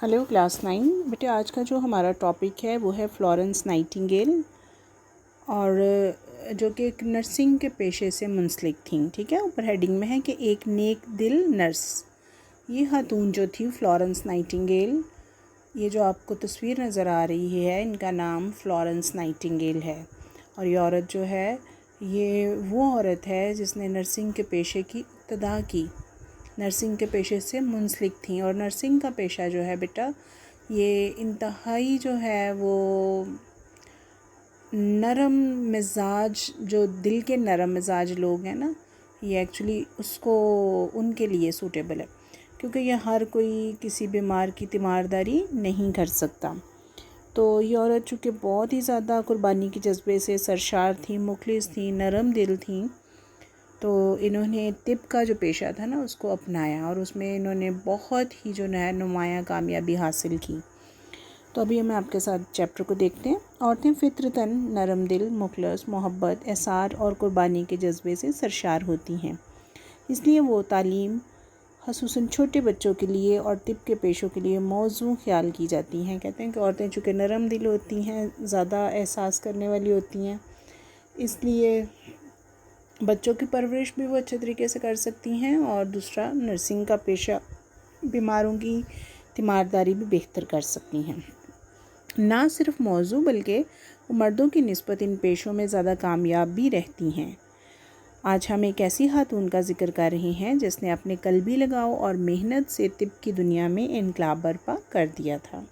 Hello class 9 बेटे। आज का जो हमारा टॉपिक है वो है फ्लोरेंस नाइटिंगेल, और जो कि एक नर्सिंग के पेशे से मुंसलिक थी। ठीक है, ऊपर हेडिंग में है कि एक नेक दिल नर्स। ये खातून जो थी फ्लोरेंस नाइटिंगेल, ये जो आपको तस्वीर नज़र आ रही है, इनका नाम फ्लोरेंस नाइटिंगेल है। और ये औरत जो है, ये वो औरत है जिसने नर्सिंग के पेशे की इब्तिदा की, नर्सिंग के पेशे से मुंसलिक थी। और नर्सिंग का पेशा जो है बेटा, ये इंतहाई जो है वो नरम मिजाज, जो दिल के नरम मिजाज लोग हैं ना, ये एक्चुअली उसको उनके लिए सूटेबल है, क्योंकि ये हर कोई किसी बीमार की तीमारदारी नहीं कर सकता। तो ये औरत चूँकि बहुत ही ज़्यादा कुर्बानी के जज्बे से सरशार थी, मुखलिस थी, नरम दिल थी, तो इन्होंने तिब का जो पेशा था ना उसको अपनाया, और उसमें इन्होंने बहुत ही जो है नुमायाँ कामयाबी हासिल की। तो अभी हम आपके साथ चैप्टर को देखते हैं। औरतें फित्रतन नरम दिल, मुखलस, मोहब्बत, एसार और कुर्बानी के जज्बे से सरशार होती हैं, इसलिए वो तालीम ख़ुसूसन छोटे बच्चों के लिए और तिब के पेशों के लिए मौजू ख्याल की जाती हैं। कहते हैं कि औरतें चूँकि नरम दिल होती हैं, ज़्यादा एहसास करने वाली होती हैं, इसलिए बच्चों की परवरिश भी वो अच्छे तरीके से कर सकती हैं, और दूसरा नर्सिंग का पेशा, बीमारों की तीमारदारी भी बेहतर कर सकती हैं। ना सिर्फ मौजू बल्कि वो मर्दों की निस्बत इन पेशों में ज़्यादा कामयाब भी रहती हैं। आज हम एक ऐसी खातून का जिक्र कर रहे हैं जिसने अपने कल्बी लगाव और मेहनत से तिब की दुनिया में इनकलाब बर्पा कर दिया था।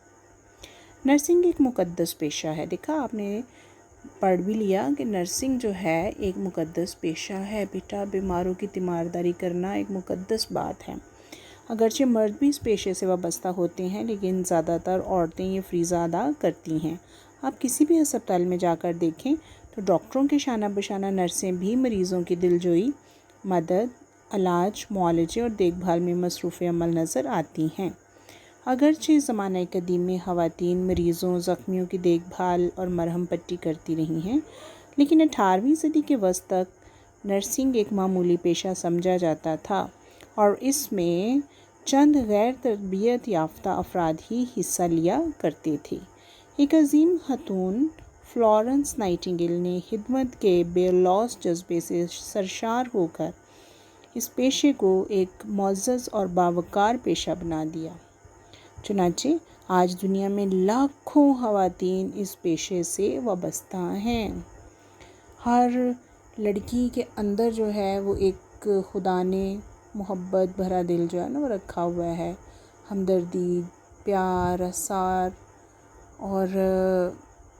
नर्सिंग एक मुक़द्दस पेशा है। देखा आपने, पढ़ भी लिया कि नर्सिंग जो है एक मुक़द्दस पेशा है बेटा। बीमारों की तीमारदारी करना एक मुक़द्दस बात है। अगरचे मर्द भी इस पेशे से वाबस्ता होते हैं, लेकिन ज़्यादातर औरतें ये फ़रीज़ा अदा करती हैं। आप किसी भी अस्पताल में जाकर देखें तो डॉक्टरों के शाना बशाना नर्सें भी मरीज़ों की दिलजोई, मदद, इलाज, मुआलजे और देखभाल में मसरूफ़ अमल नज़र आती हैं। अगरचे ज़माना कदीम में ख़वातीन मरीज़ों, ज़ख्मियों की देखभाल और मरहम पट्टी करती रही हैं, लेकिन 18वीं सदी के वस्त तक नर्सिंग एक मामूली पेशा समझा जाता था, और इसमें चंद गैर तरबियत याफ्ता अफराद ही हिस्सा लिया करते थे। एक अजीम खातून फ्लोरेंस नाइटिंगेल ने खिदमत के बेलौस जज्बे से सरशार होकर इस पेशे को एक मुअज़्ज़ज़ और बावकार पेशा बना दिया। चुनांचे आज दुनिया में लाखों ख़वातीन इस पेशे से वाबस्ता हैं। हर लड़की के अंदर जो है वो एक खुदा ने मोहब्बत भरा दिल जो है ना वो रखा हुआ है, हमदर्दी, प्यार, एसार, और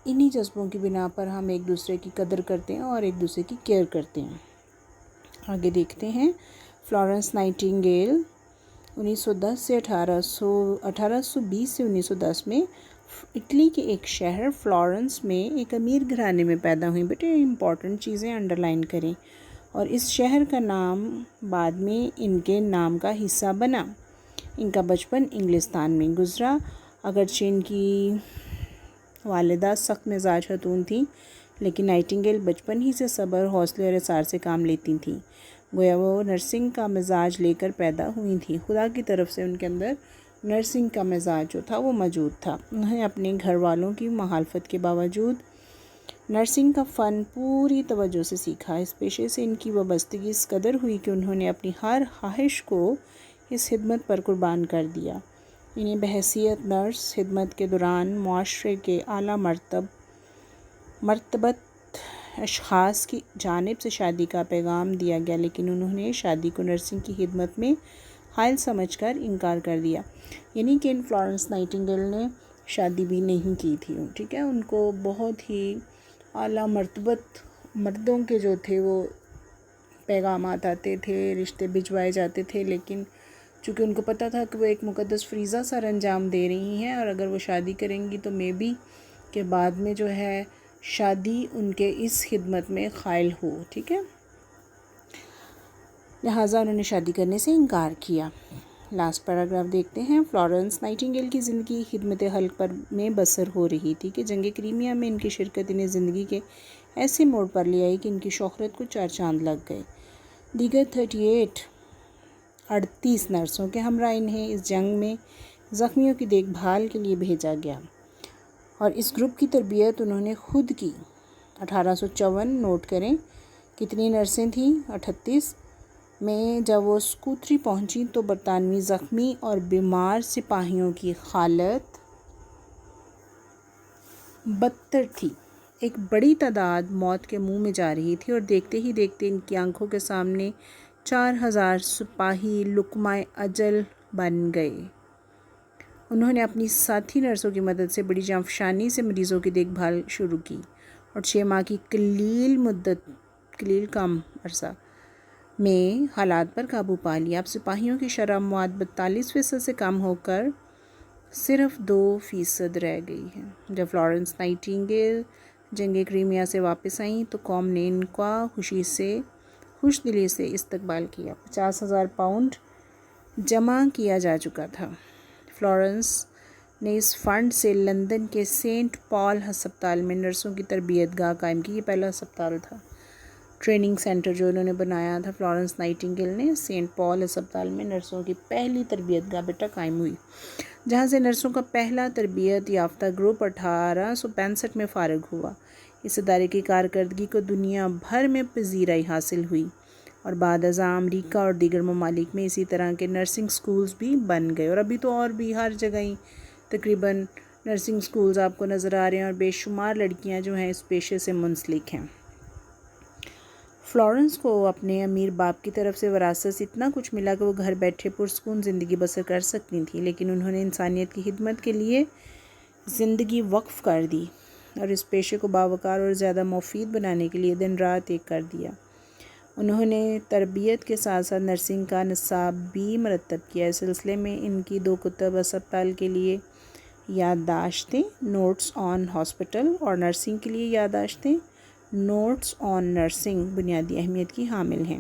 इन्हीं जज्बों की बिना पर हम एक दूसरे की कदर करते हैं और एक दूसरे की केयर करते हैं। आगे देखते हैं। फ्लोरेंस नाइटिंगेल 1910 से 1820 से 1910 में इटली के एक शहर फ्लोरेंस में एक अमीर घराने में पैदा हुई। बेटे इंपॉर्टेंट चीज़ें अंडरलाइन करें। और इस शहर का नाम बाद में इनके नाम का हिस्सा बना। इनका बचपन इंग्लिस्तान में गुजरा। अगरचे इनकी वालिदा सख्त मिजाज खातून थी, लेकिन नाइटिंगेल बचपन ही से सब्र, हौसले और एसार से काम लेती थीं। गोया वो नर्सिंग का मिजाज लेकर पैदा हुई थी। खुदा की तरफ से उनके अंदर नर्सिंग का मिजाज जो था वो मौजूद था। उन्हें अपने घर वालों की मुखालफत के बावजूद नर्सिंग का फ़न पूरी तवज्जो से सीखा। इस पेशे से इनकी वाबस्तगी इस कदर हुई कि उन्होंने अपनी हर ख्वाहिश को इस खिदमत पर कुर्बान कर दिया। इन्हें बहैसियत नर्स खिदमत के दौरान मुआशरे के आला मर्तबत अशख़ास की जानिब से शादी का पैगाम दिया गया, लेकिन उन्होंने शादी को नर्सिंग की खिदमत में हायल समझकर इनकार कर दिया। यानी कि इन फ्लोरेंस नाइटिंगेल ने शादी भी नहीं की थी। ठीक है, उनको बहुत ही आला मर्तबत मर्दों के जो थे वो पैगाम आते थे, रिश्ते भिजवाए जाते थे, लेकिन चूँकि उनको पता था कि वो एक मुक़द्दस फ़रीज़ा सर अंजाम दे रही हैं, और अगर वो शादी करेंगी तो मे बी के बाद में जो है शादी उनके इस खिदमत में ख़ाइल हो। ठीक है, लिहाजा उन्होंने शादी करने से इनकार किया। लास्ट पैराग्राफ देखते हैं। फ्लोरेंस नाइटिंगेल की ज़िंदगी खिदमत हल्क पर में बसर हो रही थी कि जंग क्रीमिया में इनकी शिरकत इन्हें ज़िंदगी के ऐसे मोड़ पर ले आई कि इनकी शोहरत को 4 चांद लग गए। दीगर 38 नर्सों के हमरा इन्हें इस जंग में زخمیوں کی دیکھ بھال کے لیے بھیجا گیا اور اس گروپ کی تربیت انہوں نے خود کی۔ 1854 نوٹ کریں کتنی نرسیں تھیں؟ 38 میں جب وہ اسکوتری پہنچی تو برطانوی زخمی اور بیمار سپاہیوں کی حالت بدتر تھی۔ ایک بڑی تعداد موت کے منہ میں جا رہی تھی اور دیکھتے ہی دیکھتے ان کی آنکھوں کے سامنے 4000 سپاہی لقمہ اجل بن گئے۔ انہوں نے اپنی ساتھی نرسوں کی مدد سے بڑی جانفشانی سے مریضوں کی دیکھ بھال شروع کی اور 6 ماہ کی قلیل کم عرصہ میں حالات پر قابو پا لیا۔ اب سپاہیوں کی شرح موت 42% سے کم ہو کر صرف 2% رہ گئی ہے۔ جب فلورنس نائٹنگیل جنگ کرائمیا سے واپس آئیں تو قوم نے ان کا خوش دلی سے استقبال کیا۔ 50,000 پاؤنڈ جمع کیا جا چکا تھا۔ فلورنس نے اس فنڈ سے لندن کے سینٹ پال ہسپتال میں نرسوں کی تربیت گاہ قائم کی۔ یہ پہلا ہسپتال تھا، ٹریننگ سینٹر جو انہوں نے بنایا تھا فلورنس نائٹنگیل نے۔ سینٹ پال ہسپتال میں نرسوں کی پہلی تربیت گاہ بیٹا قائم ہوئی، جہاں سے نرسوں کا پہلا تربیت یافتہ گروپ 1865 میں فارغ ہوا۔ اس ادارے کی کارکردگی کو دنیا بھر میں پذیرائی حاصل ہوئی اور بعد ازاں امریکہ اور دیگر ممالک میں اسی طرح کے نرسنگ سکولز بھی بن گئے، اور ابھی تو اور بھی ہر جگہ ہی تقریباً نرسنگ سکولز آپ کو نظر آ رہے ہیں اور بے شمار لڑکیاں جو ہیں اس پیشے سے منسلک ہیں۔ فلورنس کو اپنے امیر باپ کی طرف سے وراثت سے اتنا کچھ ملا کہ وہ گھر بیٹھے پرسکون زندگی بسر کر سکتی تھیں، لیکن انہوں نے انسانیت کی خدمت کے لیے زندگی وقف کر دی اور اس پیشے کو باوقار اور زیادہ مفید بنانے کے لیے دن رات ایک کر دیا۔ انہوں نے تربیت کے ساتھ ساتھ نرسنگ کا نصاب بھی مرتب کیا۔ اس سلسلے میں ان کی 2 کتب ہسپتال کے لیے یادداشتیں نوٹس آن ہاسپٹل اور نرسنگ کے لیے یادداشتیں نوٹس آن نرسنگ بنیادی اہمیت کی حامل ہیں۔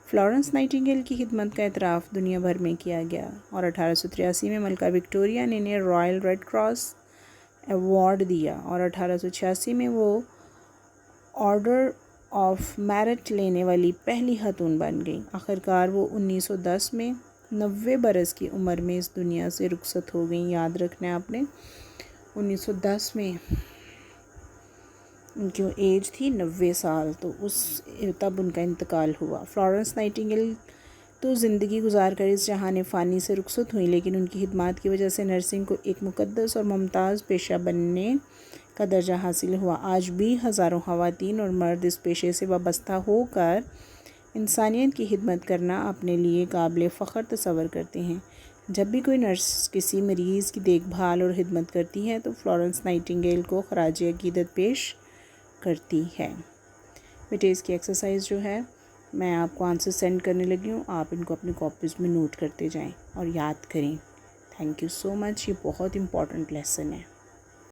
فلورنس نائٹنگیل کی خدمت کا اعتراف دنیا بھر میں کیا گیا اور 1883 میں ملکہ وکٹوریہ نے انہیں رائل ریڈ کراس ایوارڈ دیا اور 1886 میں وہ آرڈر آف میرٹ لینے والی پہلی خاتون بن گئیں۔ آخرکار وہ 1910 میں 90 برس کی عمر میں اس دنیا سے رخصت ہو گئیں۔ یاد رکھنا ہے آپ نے 1910 میں ان کی ایج تھی 90 سال، تو تب ان کا انتقال ہوا۔ فلورنس نائٹنگیل تو زندگی گزار کر اس جہان فانی سے رخصت ہوئیں، لیکن ان کی خدمات کی وجہ سے نرسنگ کو ایک مقدس اور ممتاز پیشہ بننے کا درجہ حاصل ہوا۔ آج بھی ہزاروں خواتین اور مرد اس پیشے سے وابستہ ہو کر انسانیت کی خدمت کرنا اپنے لیے قابل فخر تصور کرتے ہیں۔ جب بھی کوئی نرس کسی مریض کی دیکھ بھال اور خدمت کرتی ہے تو فلورنس نائٹنگیل کو خراج عقیدت پیش کرتی ہے۔ بیٹے اس کی ایکسرسائز جو ہے میں آپ کو آنسر سینڈ کرنے لگی ہوں، آپ ان کو اپنی کاپیز میں نوٹ کرتے جائیں اور یاد کریں۔ تھینک یو سو مچ، یہ بہت امپورٹنٹ لیسن ہے۔